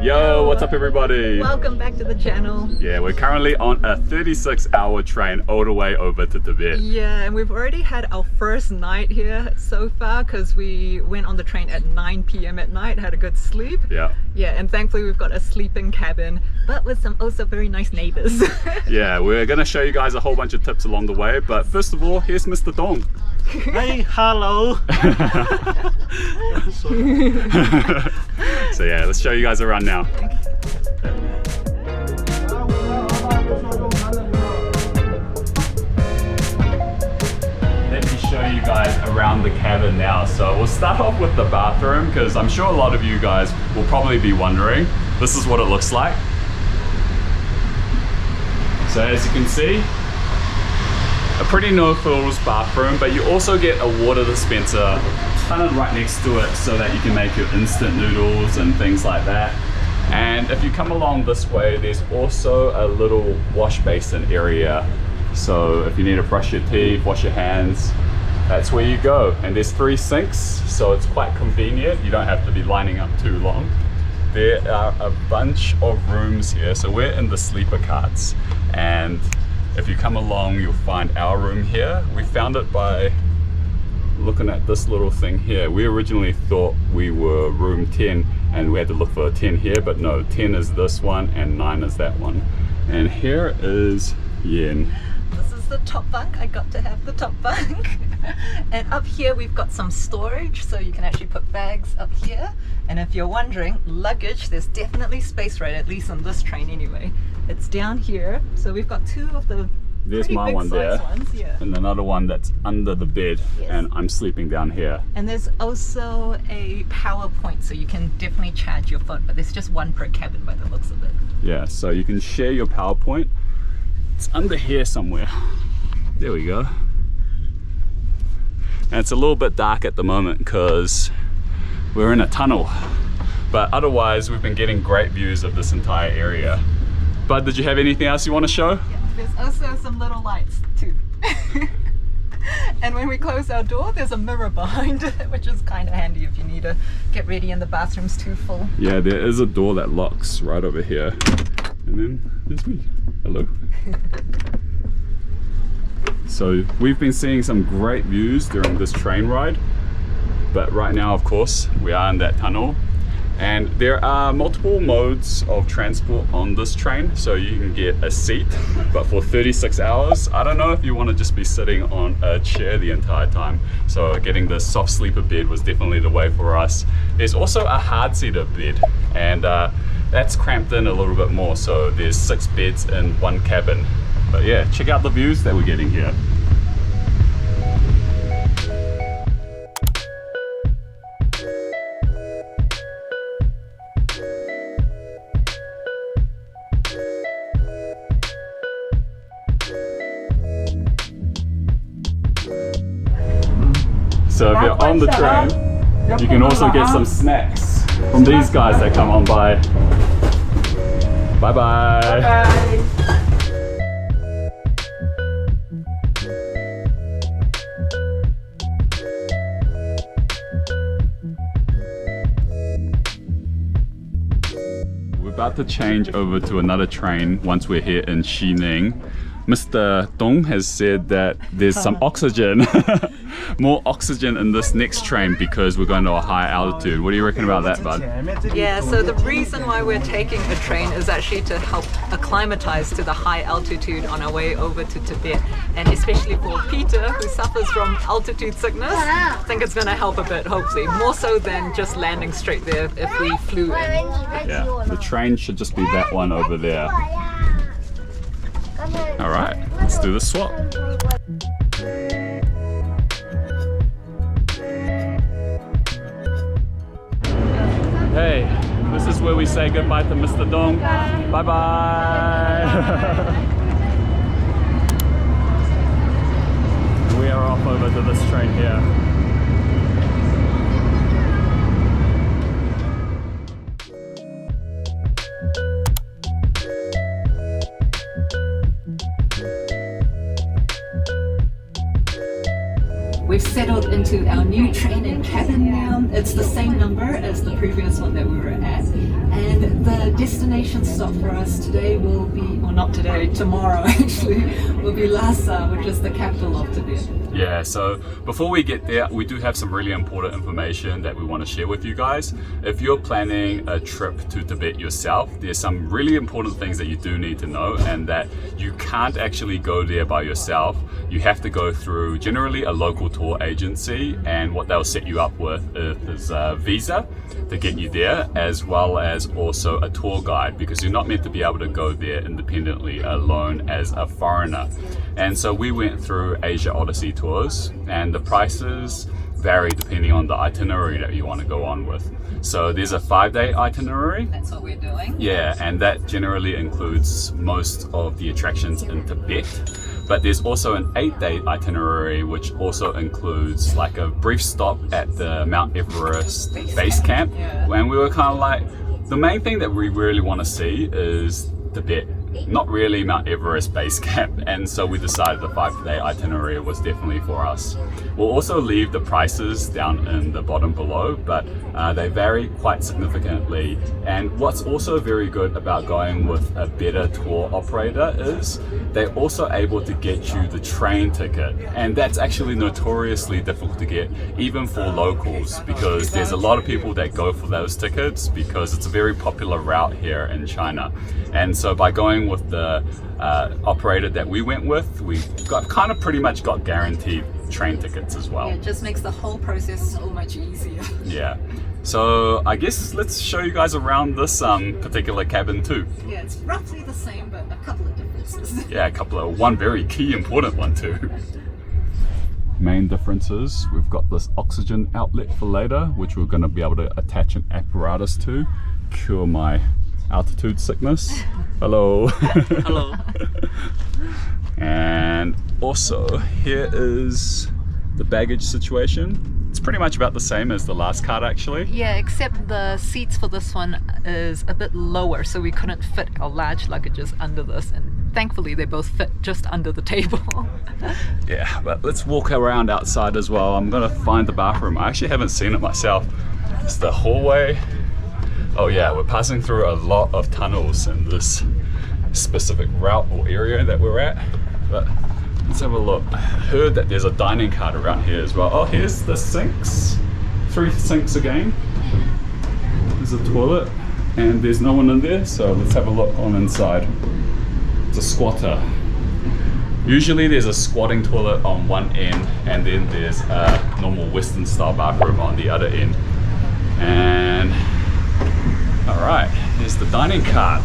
Yo, what's up everybody? Welcome back to the channel. Yeah, we're currently on a 36-hour train all the way over to Tibet. Yeah, and we've already had our first night here so far because we went on the train at 9 p.m. at night, had a good sleep. Yeah. Yeah, and thankfully we've got a sleeping cabin, but with some also very nice neighbors. Yeah, we're gonna show you guys a whole bunch of tips along the way, but first of all, here's Mr. Dong. Hey, hello. So yeah, let's show you guys around now. Let me show you guys around the cabin now. So we'll start off with the bathroom because I'm sure a lot of you guys will probably be wondering. This is what it looks like. So as you can see, a pretty no-frills bathroom, but you also get a water dispenser kind of right next to it so that you can make your instant noodles and things like that. And if you come along this way, there's also a little wash basin area. So if you need to brush your teeth, wash your hands, that's where you go. And there's 3 sinks, so it's quite convenient. You don't have to be lining up too long. There are a bunch of rooms here. So we're in the sleeper carts, and if you come along, you'll find our room here. We found it by looking at this little thing here. We originally thought we were room 10 and we had to look for a 10 here, but no, 10 is this one and 9 is that one. And here is Yen. This is the top bunk. I got to have the top bunk. And up here we've got some storage, so you can actually put bags up here. And if you're wondering, luggage, there's definitely space for it, at least on this train anyway. It's down here, so we've got 2 of the There's my one there, ones, yeah. and another one that's under the bed, Yes. and I'm sleeping down here. And there's also a power point, so you can definitely charge your phone, but there's just one per cabin by the looks of it. Yeah, so you can share your PowerPoint. It's under here somewhere. There we go. And it's a little bit dark at the moment because we're in a tunnel, but otherwise we've been getting great views of this entire area. Bud, did you have anything else you want to show? Yeah, there's also some little lights too. And when we close our door, there's a mirror behind it, which is kind of handy if you need to get ready and the bathroom's too full. Yeah, there is a door that locks right over here. And then there's me. Hello. So we've been seeing some great views during this train ride, but right now, of course, we are in that tunnel. And there are multiple modes of transport on this train, so you can get a seat, but for 36 hours, I don't know if you want to just be sitting on a chair the entire time. So getting the soft sleeper bed was definitely the way for us. There's also a hard seater bed, and that's cramped in a little bit more, so there's 6 beds in 1 cabin. But yeah, check out the views that we're getting here. So if you're on the train, you can also get some snacks from these guys that come on by. Bye bye. We're about to change over to another train once we're here in Xizang. Mr. Dong has said that there's some oxygen, more oxygen in this next train because we're going to a high altitude. What do you reckon about that, bud? Yeah, so the reason why we're taking a train is actually to help acclimatize to the high altitude on our way over to Tibet. And especially for Peter, who suffers from altitude sickness, I think it's going to help a bit, hopefully. More so than just landing straight there if we flew in. Yeah, the train should just be that one over there. All right, let's do the swap. Hey, this is where we say goodbye to Mr. Dong. Bye bye. We are off over to this train here. We've settled into our new train and cabin now. It's the same number as the previous one that we were at. And the destination stop for us today will be, or not today, tomorrow actually, will be Lhasa, which is the capital of Tibet. Yeah, so before we get there, we do have some really important information that we want to share with you guys. If you're planning a trip to Tibet yourself, there's some really important things that you do need to know, and that you can't actually go there by yourself. You have to go through generally a local tour agency, and what they'll set you up with is a visa to get you there, as well as also a tour guide, because you're not meant to be able to go there independently alone as a foreigner. And so we went through Asia Odyssey tours, and the prices vary depending on the itinerary that you want to go on with. So there's a 5-day itinerary. That's what we're doing. Yeah, and that generally includes most of the attractions in Tibet. But there's also an 8-day itinerary, which also includes like a brief stop at the Mount Everest base camp. Yeah. And we were kind of like, the main thing that we really want to see is Tibet, not really Mount Everest base camp. And so we decided the 5-day itinerary was definitely for us. We'll also leave the prices down in the bottom below, but they vary quite significantly. And what's also very good about going with a better tour operator is they're also able to get you the train ticket. And that's actually notoriously difficult to get, even for locals, because there's a lot of people that go for those tickets because it's a very popular route here in China. And so by going with the operator that we went with, we got kind of pretty much got guaranteed train tickets as well. Yeah, it just makes the whole process so much easier. Yeah. So I guess let's show you guys around this particular cabin too. Yeah, it's roughly the same, but a couple of differences. Yeah, one very key important one too. Main differences, we've got this oxygen outlet for later, which we're going to be able to attach an apparatus to cure my altitude sickness. Hello. Hello. And also here is the baggage situation. It's pretty much about the same as the last card actually. Yeah, except the seats for this one is a bit lower, so we couldn't fit our large luggages under this, and thankfully they both fit just under the table. Yeah, but let's walk around outside as well. I'm gonna find the bathroom. I actually haven't seen it myself. It's the hallway. Oh yeah, we're passing through a lot of tunnels in this specific route or area that we're at. But let's have a look. I heard that there's a dining cart around here as well. Oh, here's the sinks. 3 sinks again. There's a toilet and there's no one in there, so let's have a look on inside. It's a squatter. Usually there's a squatting toilet on one end, and then there's a normal Western style bathroom on the other end. And alright, here's the dining cart.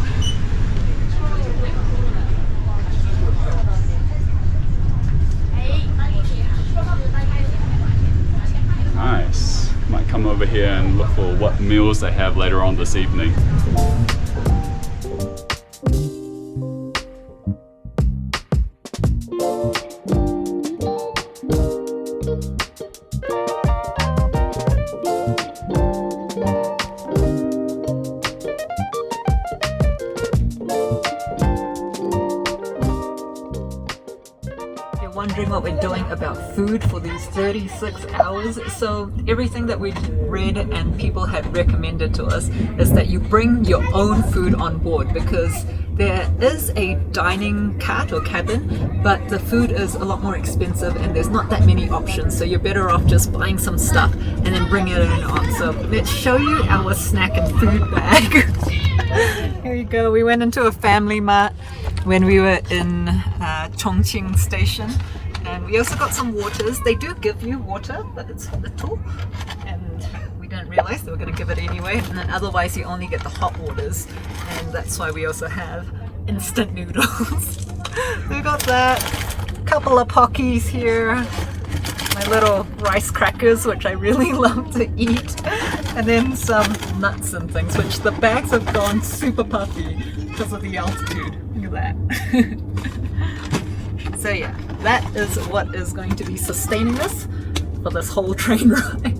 Nice. Might come over here and look for what meals they have later on this evening. Wondering what we're doing about food for these 36 hours. So everything that we read and people had recommended to us is that you bring your own food on board, because there is a dining cart or cabin, but the food is a lot more expensive and there's not that many options, so you're better off just buying some stuff and then bring it in on. So let's show you our snack and food bag. Here you go. We went into a family mart when we were in Chongqing Station, and we also got some waters. They do give you water, but it's little, and we didn't realize they were going to give it anyway, and then otherwise you only get the hot waters, and that's why we also have instant noodles. We got that, a couple of pockies here, my little rice crackers, which I really love to eat, and then some nuts and things, which the bags have gone super puffy because of the altitude. Look at that. So yeah, that is what is going to be sustaining us for this whole train ride.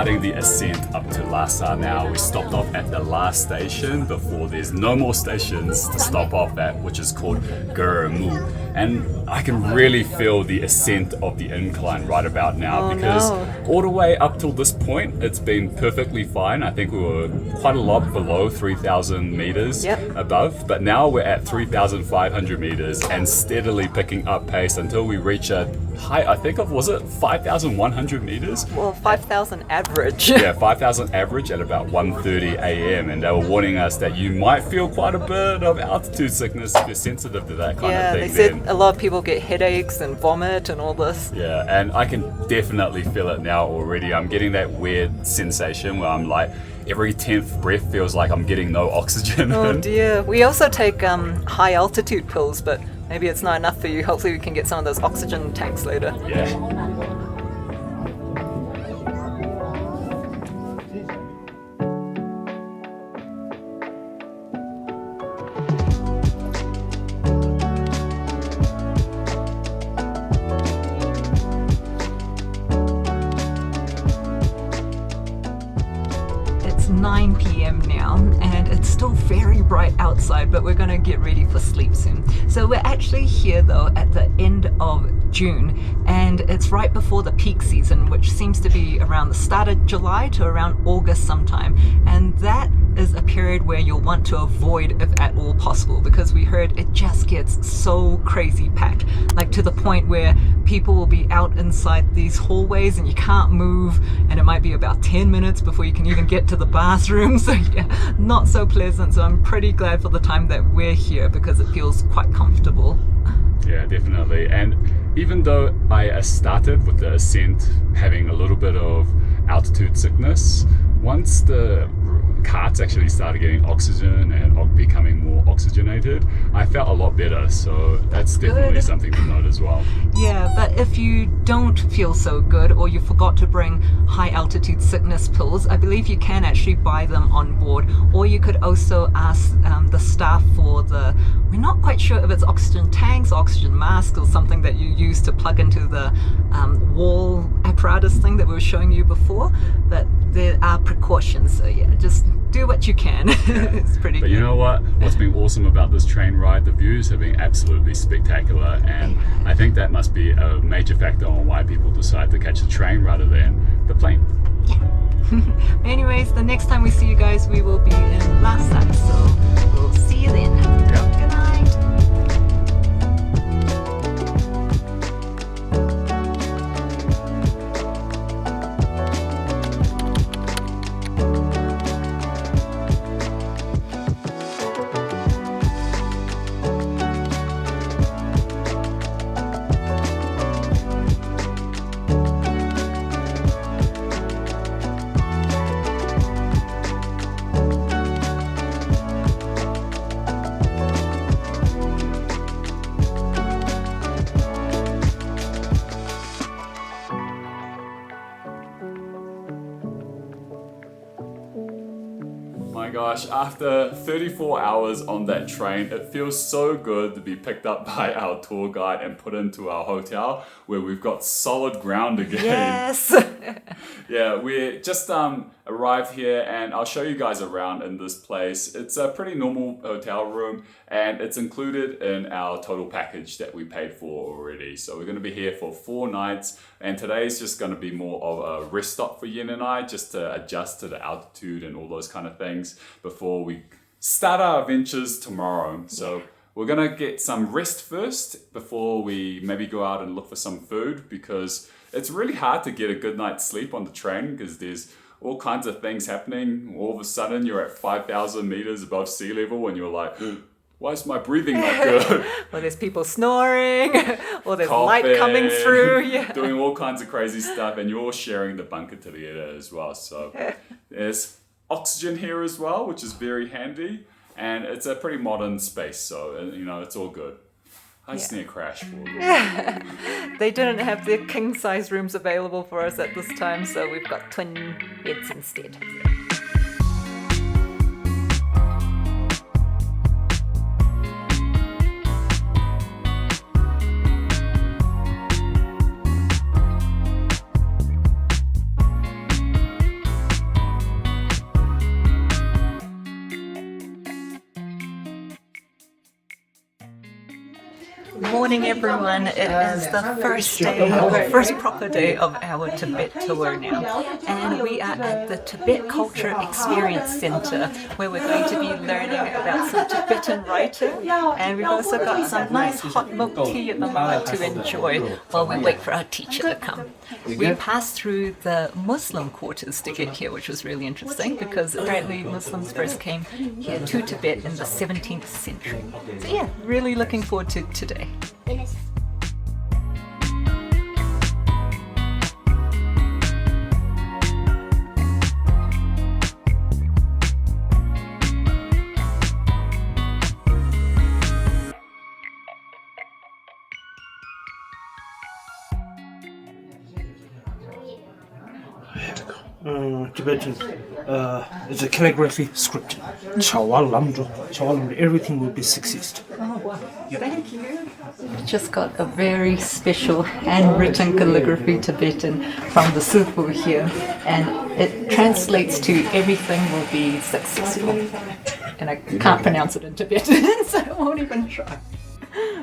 starting the ascent up to Lhasa now. We stopped off at the last station before there's no more stations to stop off at, which is called Gurmu. And I can really feel the ascent of the incline right about now because all the way up till this point, it's been perfectly fine. I think we were quite a lot below 3,000 meters above, but now we're at 3,500 meters and steadily picking up pace until we reach a height, I think of, was it 5,100 meters? Well, 5,000 average. Yeah, 5,000 average at about 1:30 a.m. And they were warning us that you might feel quite a bit of altitude sickness if you're sensitive to that kind of thing. They said a lot of people get headaches and vomit and all this. Yeah, and I can definitely feel it now already. I'm getting that weird sensation where I'm like, every 10th breath feels like I'm getting no oxygen. Oh dear. We also take high altitude pills, but maybe it's not enough for you. Hopefully we can get some of those oxygen tanks later. Yeah. It's 9 p.m. now and it's still very bright outside, but we're going to get ready for sleep soon. So we're actually here though at the end of June, and it's right before the peak season, which seems to be around the start of July to around August sometime, and that is a period where you'll want to avoid if at all possible, because we heard it just gets so crazy packed, like to the point where people will be out inside these hallways and you can't move, and it might be about 10 minutes before you can even get to the bathroom. So yeah, not so pleasant. So I'm pretty glad for the time that we're here because it feels quite comfortable. Yeah, definitely. And even though I started with the ascent having a little bit of altitude sickness, once the carts actually started getting oxygen and becoming more oxygenated, I felt a lot better. So that's definitely something to note as well. Yeah, but if you don't feel so good or you forgot to bring high altitude sickness pills, I believe you can actually buy them on board, or you could also ask the staff for we're not quite sure if it's oxygen tanks, oxygen masks, or something that you use to plug into the wall apparatus thing that we were showing you before, but there are precautions. So yeah, just do what you can. It's pretty good. But you know what? What's been awesome about this train ride, the views have been absolutely spectacular, and I think that must be a major factor on why people decide to catch the train rather than the plane. Yeah. Anyways, the next time we see you guys, we will be in Lhasa, so we'll see you then. Yeah. Good night. My gosh, after 34 hours on that train, it feels so good to be picked up by our tour guide and put into our hotel where we've got solid ground again. Yes. Yeah, we just arrived here and I'll show you guys around in this place. It's a pretty normal hotel room and it's included in our total package that we paid for already. So we're going to be here for 4 nights, and today's just going to be more of a rest stop for Yin and I, just to adjust to the altitude and all those kind of things before we start our adventures tomorrow. So we're going to get some rest first before we maybe go out and look for some food, because it's really hard to get a good night's sleep on the train because there's all kinds of things happening. All of a sudden you're at 5,000 meters above sea level and you're like, why is my breathing not good? Well, there's people snoring, or there's Coughing, light coming through. Yeah. Doing all kinds of crazy stuff, and you're sharing the bunker together as well. So there's oxygen here as well, which is very handy, and it's a pretty modern space, so you know, it's all good. I just need a crash for it. They didn't have the king-size rooms available for us at this time, so we've got twin beds instead. Morning everyone, it is the first day, or first proper day of our Tibet tour now, and we are at the Tibet Culture Experience Center where we're going to be learning about some Tibetan writing, and we've also got some nice hot milk tea at the moment to enjoy while we wait for our teacher to come. We passed through the Muslim quarters to get here, which was really interesting because apparently Muslims first came here to Tibet in the 17th century. So yeah, really looking forward to today. Tibetan, it's a calligraphy script. Everything will be sexist. Oh wow, thank you. Just got a very special handwritten calligraphy Tibetan from the Sufu here, and it translates to everything will be successful. And I can't pronounce it in Tibetan, so I won't even try.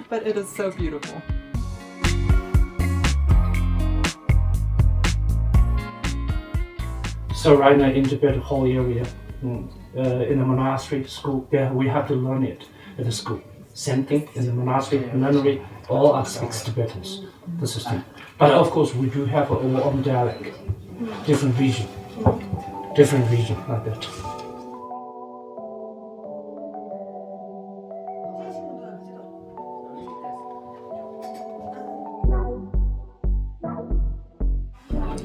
But it is so beautiful. So right now in Tibet whole area, in the monastery, school, yeah, we have to learn it at the school. Same thing in the monastery, nunnery, all are speaks Tibetans, the system. But of course we do have our own dialect, different region like that.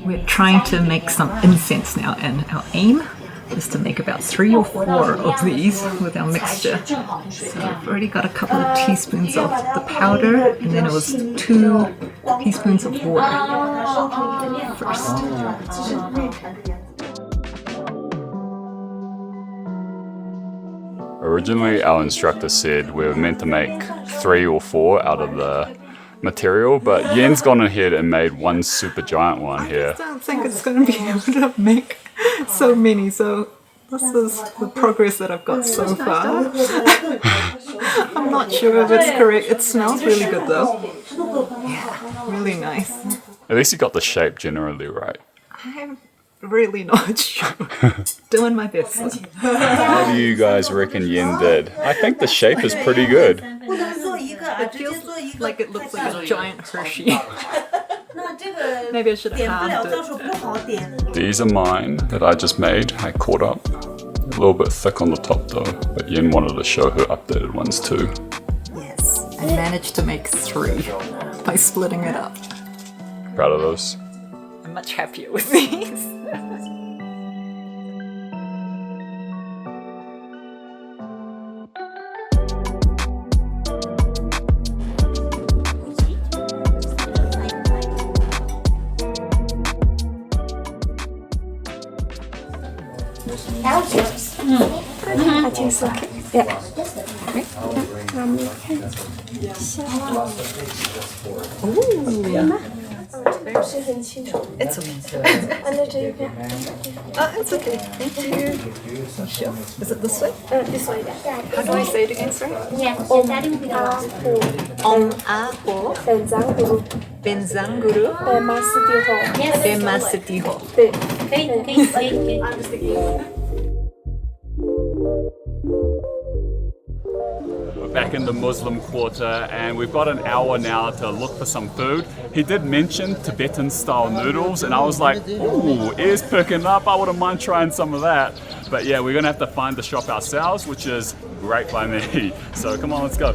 We're trying to make some incense now, and our aim is to make about 3 or 4 of these with our mixture. So we've already got a couple of teaspoons of the powder, and then it was 2 teaspoons of water first. Originally, our instructor said we were meant to make 3 or 4 out of the material, but Yen's gone ahead and made one super giant one here. I don't think it's going to be able to make so many, so this is the progress that I've got so far. I'm not sure if it's correct. It smells really good though. Yeah, really nice. At least you got the shape generally right. I'm really not sure. Doing my best. What do you guys reckon Yen did? I think the shape is pretty good. It feels like it looks like a giant Hershey. Maybe I should have halved it. These are mine that I just made. I caught up. A little bit thick on the top though, but Yen wanted to show her updated ones too. Yes, I managed to make 3 by splitting it up. Proud of those. I'm much happier with these. It's okay. It's okay. Thank you. Sure. Is it this way? This way. How do I say it again, sorry? Om Aho Benzanguru Bemasitiho. Back in the Muslim quarter, and we've got an hour now to look for some food. He did mention Tibetan style noodles, and I was like, ooh, ears perking up, I wouldn't mind trying some of that. But yeah, we're gonna have to find the shop ourselves, which is great by me. So come on, let's go.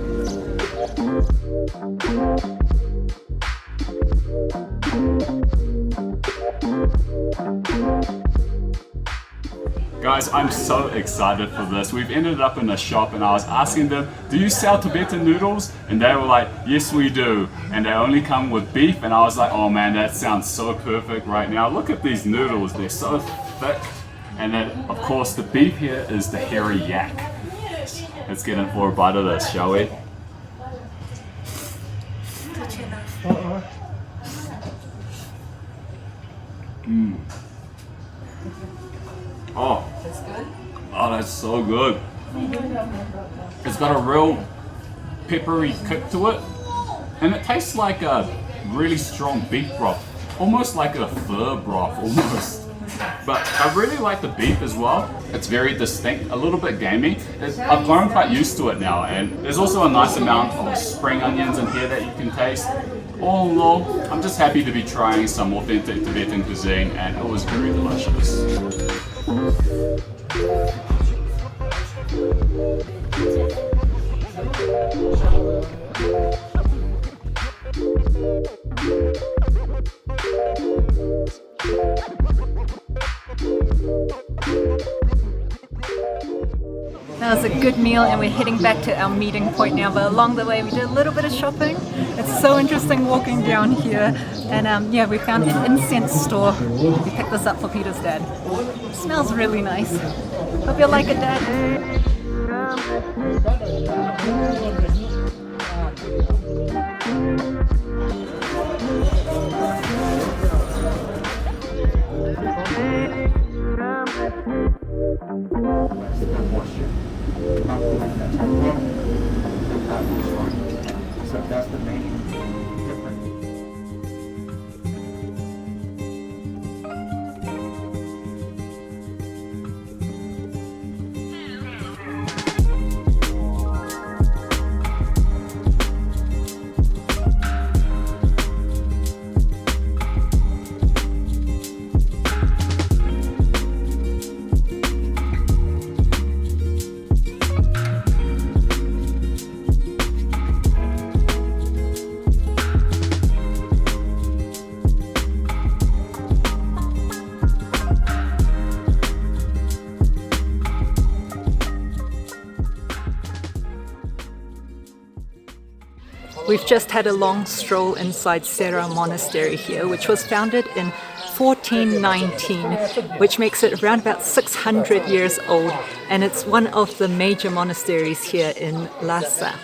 Guys, I'm so excited for this. We've ended up in a shop and I was asking them, do you sell Tibetan noodles? And they were like, yes we do. And they only come with beef, and I was like, oh man, that sounds so perfect right now. Look at these noodles, they're so thick. And then of course the beef here is the hairy yak. Let's get in for a bite of this, shall we? Oh, that's good. Oh, that's so good. It's got a real peppery kick to it, And it tastes like a really strong beef broth, almost like a pho broth almost. But I really like the beef as well. It's very distinct, a little bit gamey. I've grown quite used to it now, and there's also a nice amount of spring onions in here that you can taste. All in all, I'm just happy to be trying some authentic Tibetan cuisine, and it was very delicious. That was a good meal, and we're heading back to our meeting point now, but along the way we did a little bit of shopping. It's so interesting walking down here, and yeah, we found an incense store. We picked this up for Peter's dad. It smells really nice. Hope you like it, Dad. So that's the main difference. We've just had a long stroll inside Sera Monastery here, which was founded in 1419, which makes it around about 600 years old, and it's one of the major monasteries here in Lhasa.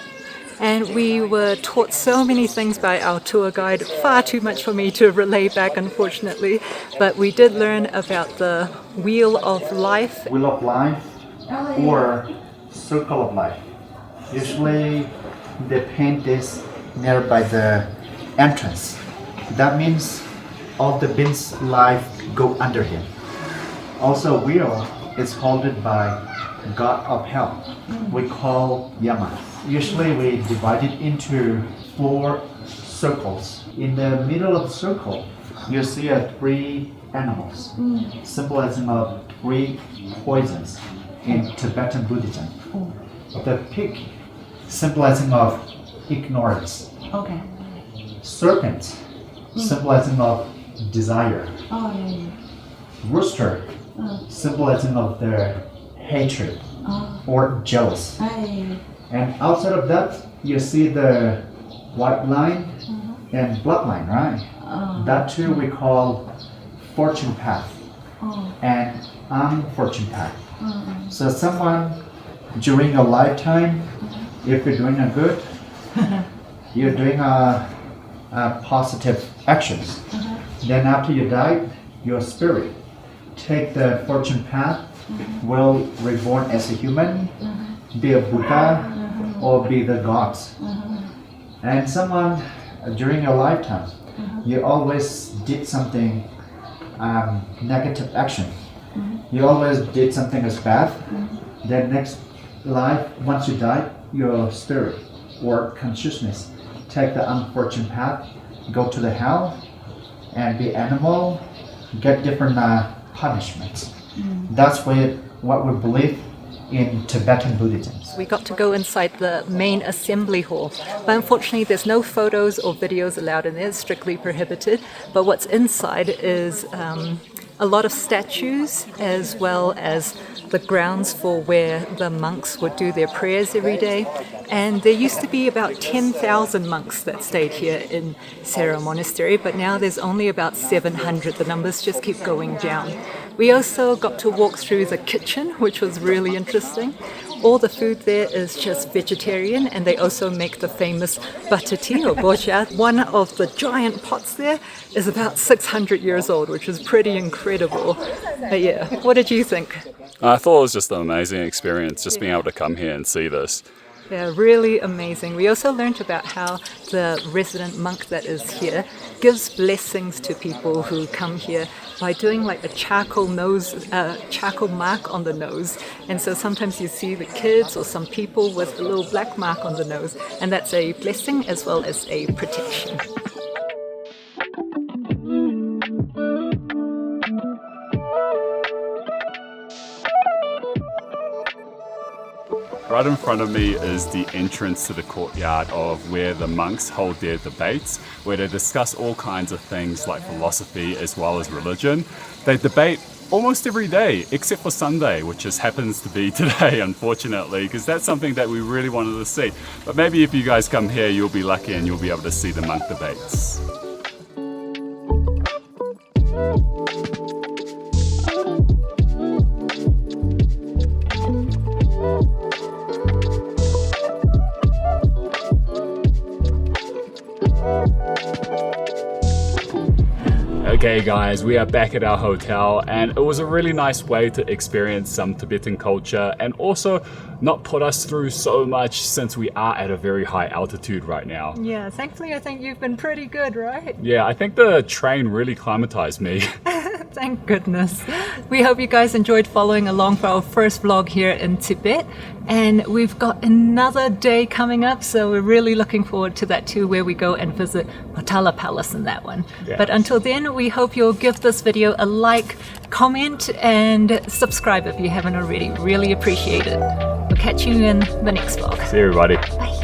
And we were taught so many things by our tour guide, far too much for me to relay back, unfortunately, but we did learn about the Wheel of Life. Wheel of Life or Circle of Life. Usually they paint this nearby the entrance. That means all the beings' life go under him. Also, wheel is held by God of Hell. We call Yama. Usually we divide it into 4 circles. In the middle of the circle, you see 3 animals, symbolizing of 3 poisons in Tibetan Buddhism. The pig, symbolizing of ignorance. Okay. Serpent, symbolizing of desire. Oh, yeah. Rooster, symbolizing of their hatred or jealous. Yeah. And outside of that, you see the white line and bloodline, right? That too we call fortune path and unfortunate path. So someone during a lifetime, if you're doing a good, you're doing a positive actions. Then after you die, your spirit take the fortune path, will reborn as a human, be a Buddha, or be the gods. And someone during your lifetime, you always did something negative action. You always did something as bad. Then next life, once you die, your spirit or consciousness take the unfortunate path, go to the hell, and be animal, get different punishments. That's what we believe in Tibetan Buddhism. We got to go inside the main assembly hall, but unfortunately there's no photos or videos allowed in there, it's strictly prohibited. But what's inside is a lot of statues, as well as the grounds for where the monks would do their prayers every day. And there used to be about 10,000 monks that stayed here in Sera Monastery, but now there's only about 700. The numbers just keep going down. We also got to walk through the kitchen, which was really interesting. All the food there is just vegetarian, and they also make the famous butter tea or bocha. One of the giant pots there is about 600 years old, which is pretty incredible. But yeah, what did you think? I thought it was just an amazing experience, just being able to come here and see this. Yeah, really amazing. We also learned about how the resident monk that is here gives blessings to people who come here by doing like a charcoal mark on the nose. And so sometimes you see the kids or some people with a little black mark on the nose, and that's a blessing as well as a protection. Right in front of me is the entrance to the courtyard of where the monks hold their debates, where they discuss all kinds of things like philosophy as well as religion. They debate almost every day, except for Sunday, which just happens to be today, unfortunately, because that's something that we really wanted to see. But maybe if you guys come here, you'll be lucky and you'll be able to see the monk debates. Okay guys, we are back at our hotel, and it was a really nice way to experience some Tibetan culture and also not put us through so much since we are at a very high altitude right now. Yeah, thankfully I think you've been pretty good, right? Yeah, I think the train really climatized me. Thank goodness. We hope you guys enjoyed following along for our first vlog here in Tibet, and we've got another day coming up, so we're really looking forward to that too, where we go and visit Potala Palace in that one. Yeah. But until then, we hope you'll give this video a like, comment and subscribe if you haven't already. Really appreciate it. We'll catch you in the next vlog. See you everybody. Bye.